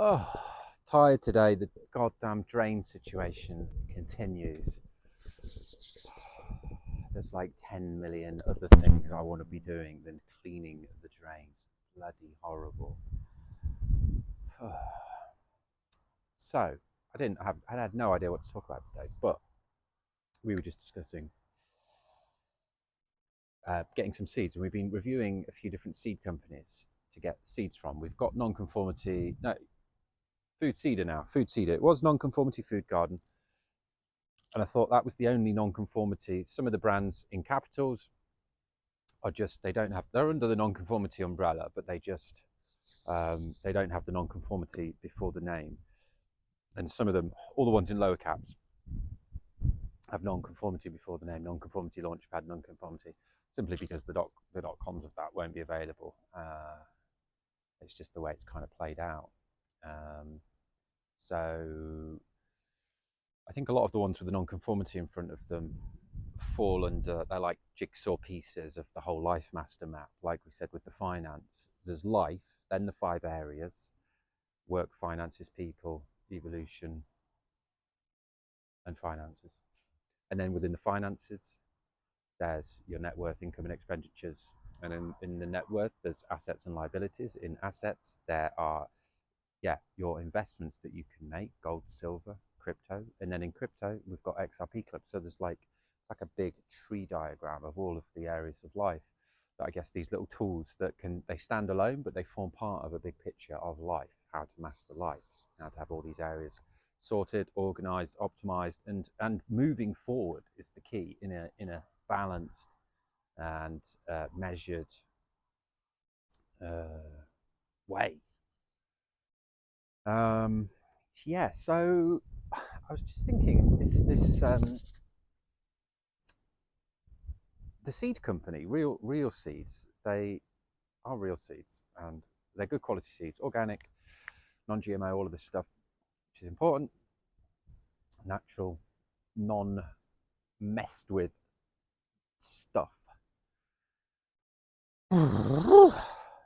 Oh, tired today. The goddamn drain situation continues. There's like 10 million other things I want to be doing than cleaning the drains. Bloody horrible. So, I had no idea what to talk about today, but we were just discussing getting some seeds, and we've been reviewing a few different seed companies to get seeds from. We've got nonconformity, no, Food Seeder now. Food Seeder. It was Nonconformity Food Garden, and I thought that was the only nonconformity. Some of the brands in capitals are just they're under the nonconformity umbrella, but they don't have the nonconformity before the name. And some of them, all the ones in lower caps, have nonconformity before the name. Nonconformity Launchpad, nonconformity, simply because the dot coms of that won't be available. It's just the way it's kind of played out. So I think a lot of the ones with the nonconformity in front of them fall under, they're like jigsaw pieces of the whole life master map. Like we said with the finance, there's life, then the 5 areas: work, finances, people, evolution, and finances. And then within the finances, there's your net worth, income, and expenditures. And in the net worth, there's assets and liabilities. In assets, there are your investments that you can make: gold, silver, crypto. And then in crypto, we've got XRP Club. So there's like a big tree diagram of all of the areas of life that, I guess, these little tools that they stand alone, but they form part of a big picture of life: how to master life, how to have all these areas sorted, organized, optimized, and moving forward is the key in a balanced and measured way. So I was just thinking, the seed company, real seeds, they are real seeds, and they're good quality seeds, organic, non-GMO, all of this stuff, which is important, natural, non-messed with stuff.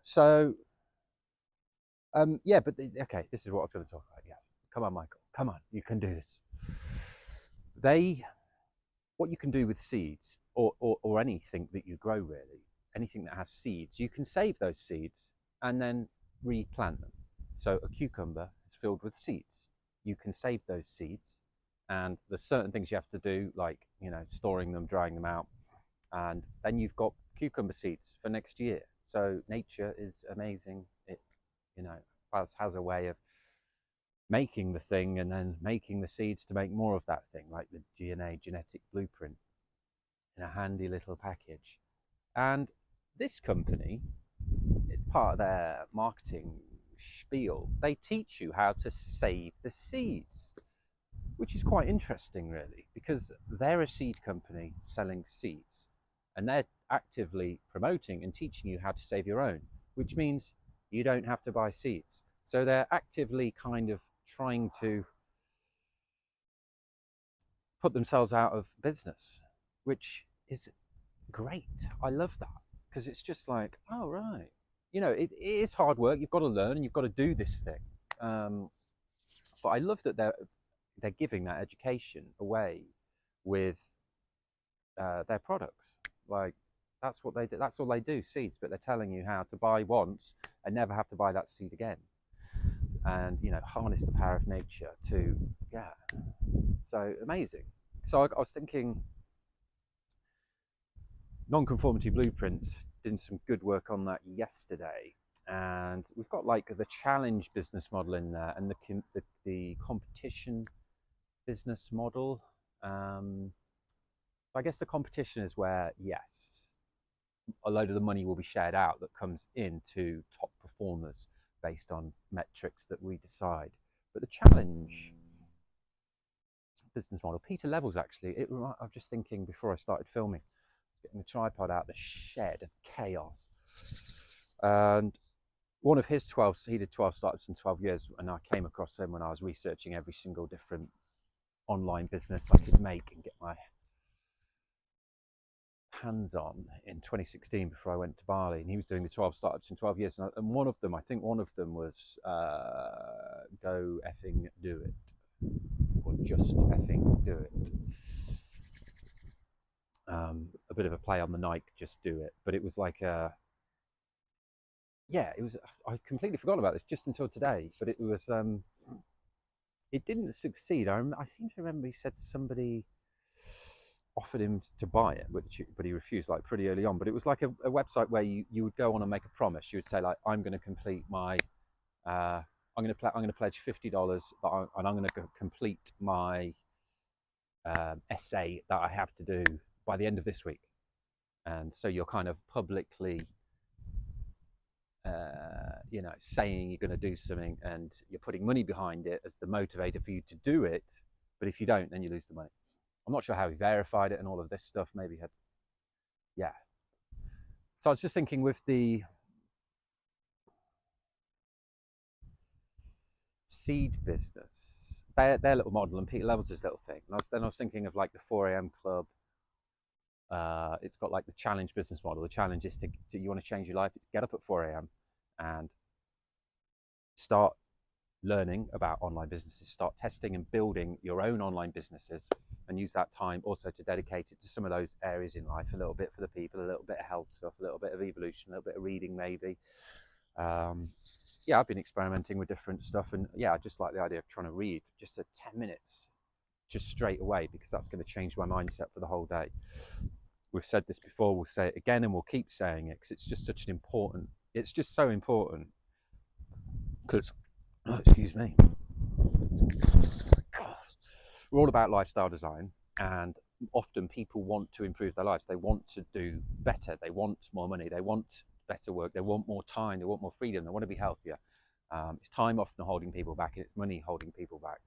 So okay, this is what I was going to talk about. Yes, come on, Michael, come on, you can do this. What you can do with seeds, or anything that you grow, really, anything that has seeds, you can save those seeds and then replant them. So a cucumber is filled with seeds. You can save those seeds, and there's certain things you have to do, like, storing them, drying them out, and then you've got cucumber seeds for next year. So nature is amazing. It has a way of making the thing and then making the seeds to make more of that thing, like the DNA, genetic blueprint, in a handy little package. And this company, part of their marketing spiel, they teach you how to save the seeds, which is quite interesting, really, because they're a seed company selling seeds, and they're actively promoting and teaching you how to save your own, which means you don't have to buy seeds. So they're actively kind of trying to put themselves out of business, which is great. I love that, because it's just like, oh, right. It is hard work. You've got to learn and you've got to do this thing. But I love that they're giving that education away with their products. Like, that's what they do. That's all they do, seeds. But they're telling you how to buy once and never have to buy that seed again. And harness the power of nature to so amazing. So I was thinking, nonconformity blueprints, did some good work on that yesterday, and we've got like the challenge business model in there, and the competition business model. So I guess the competition is where, yes, a load of the money will be shared out that comes into top performers based on metrics that we decide. But the challenge business model, Peter Levels, actually, I was just thinking before I started filming, getting the tripod out the shed of chaos, and one of his 12, he did 12 startups in 12 years, and I came across him when I was researching every single different online business I could make and get my hands on in 2016 before I went to Bali. And he was doing the 12 startups in 12 years, and one of them, I think one of them was go effing do it, or just effing do it. A bit of a play on the Nike just do it, but it was like it was, I completely forgot about this just until today, but it was it didn't succeed. I seem to remember he said somebody offered him to buy it, but he refused like pretty early on. But it was like a website where you would go on and make a promise. You would say like, I'm going to complete my I'm going to pledge $50, and I'm going to complete my essay that I have to do by the end of this week. And so you're kind of publicly, saying you're going to do something, and you're putting money behind it as the motivator for you to do it. But if you don't, then you lose the money. I'm not sure how he verified it and all of this stuff. Maybe he had, yeah. So I was just thinking with the seed business, their little model and Peter Levels' little thing. And I was thinking of like the 4 a.m. club. It's got like the challenge business model. The challenge is to you want to change your life, it's get up at 4 a.m. and start learning about online businesses, start testing and building your own online businesses, and use that time also to dedicate it to some of those areas in life, a little bit for the people, a little bit of health stuff, a little bit of evolution, a little bit of reading maybe. I've been experimenting with different stuff, and I just like the idea of trying to read just 10 minutes just straight away, because that's going to change my mindset for the whole day. We've said this before, we'll say it again, and we'll keep saying it because it's just such an important, it's just so important. Because, excuse me, God, we're all about lifestyle design, and often people want to improve their lives. They want to do better. They want more money. They want better work. They want more time. They want more freedom. They want to be healthier. It's time often holding people back, and it's money holding people back.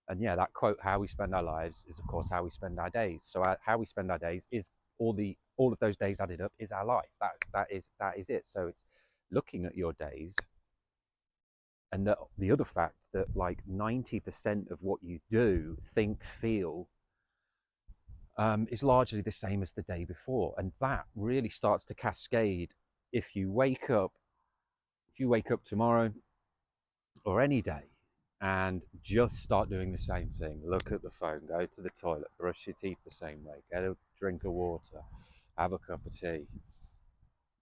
And that quote, how we spend our lives is of course how we spend our days. So how we spend our days is all of those days added up is our life. That is it. So it's looking at your days, and the other fact that like 90% of what you do, think, feel, is largely the same as the day before. And that really starts to cascade. If you wake up tomorrow or any day and just start doing the same thing, look at the phone, go to the toilet, brush your teeth the same way, get a drink of water, have a cup of tea,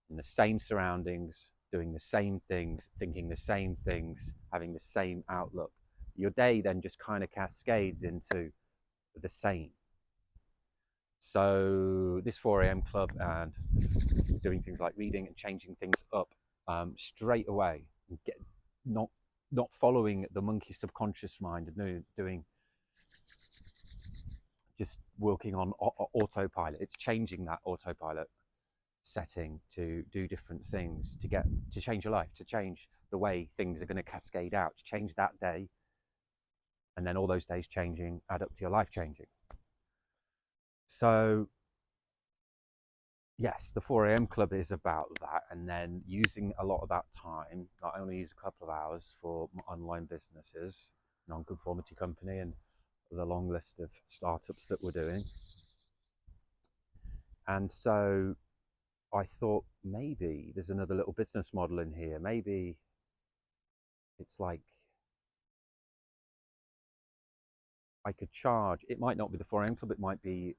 in the same surroundings, doing the same things, thinking the same things, having the same outlook, your day then just kind of cascades into the same. So this 4 a.m. club and doing things like reading and changing things up straight away, not following the monkey subconscious mind and doing just working on autopilot. It's changing that autopilot setting to do different things, to change your life, to change the way things are going to cascade out, to change that day, and then all those days changing add up to your life changing. So yes, the 4 a.m. club is about that, and then using a lot of that time. I only use a couple of hours for online businesses, nonconformity company, and the long list of startups that we're doing. And so I thought maybe there's another little business model in here. Maybe it's like I could charge. It might not be the 4 a.m. club. It might be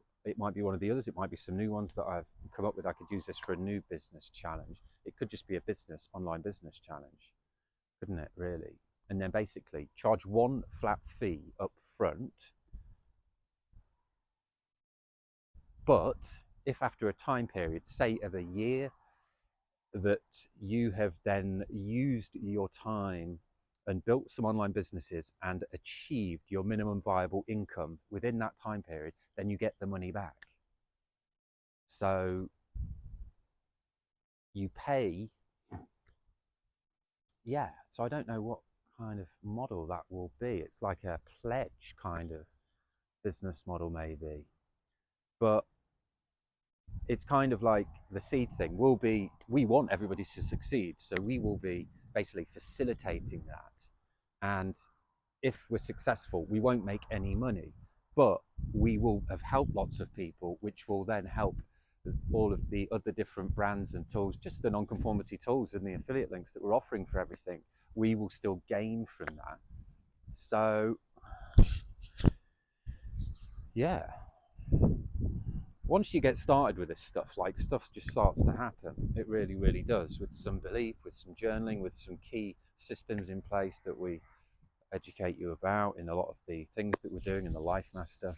one of the others. It might be some new ones that I've come up with. I could use this for a new business challenge. It could just be a online business challenge, couldn't it, really? And then basically charge one flat fee up front. But if after a time period, say of a year, that you have then used your time and built some online businesses and achieved your minimum viable income within that time period, then you get the money back. So you pay, so I don't know what kind of model that will be. It's like a pledge kind of business model maybe, but it's kind of like the seed thing. We want everybody to succeed, so we will be basically facilitating that. And if we're successful, we won't make any money, but we will have helped lots of people, which will then help all of the other different brands and tools, just the nonconformity tools and the affiliate links that we're offering for everything, we will still gain from that. So yeah, once you get started with this stuff, like, stuff just starts to happen. It really, really does, with some belief, with some journaling, with some key systems in place that we educate you about in a lot of the things that we're doing in the Life Master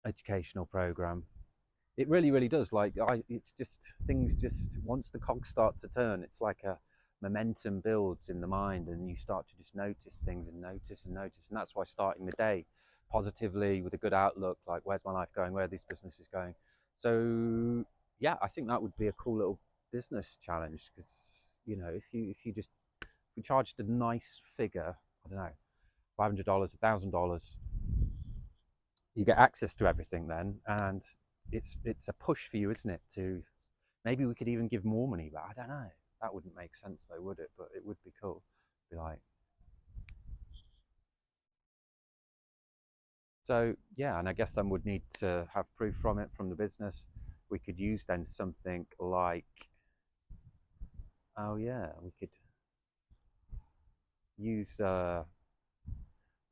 educational program. It really, really does. Like, it's just, things just, once the cogs start to turn, it's like a momentum builds in the mind, and you start to just notice things and notice and notice. And that's why starting the day positively with a good outlook, like, where's my life going, where are these businesses going? So yeah, I think that would be a cool little business challenge, because, you know, if we charged a nice figure, I don't know, $500, $1,000, you get access to everything then, and it's a push for you, isn't it? To maybe we could even give more money, but I don't know. That wouldn't make sense though, would it? But it would be cool. Be like, so yeah, and I guess then would need to have proof from it, from the business. We could use then something like, oh yeah, we could use the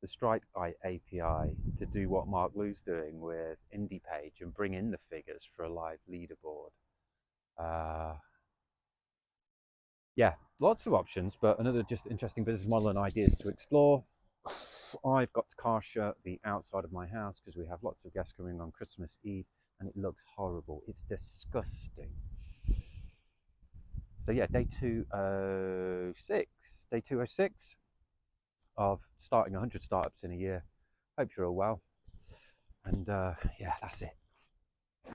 Stripe API to do what Mark Lou's doing with IndiePage and bring in the figures for a live leaderboard. Yeah, lots of options, but another just interesting business model and ideas to explore. I've got to car shirt the outside of my house because we have lots of guests coming on Christmas Eve, and it looks horrible. It's disgusting. So yeah, day 206. Day 206 of starting 100 startups in a year. Hope you're all well. And yeah, that's it.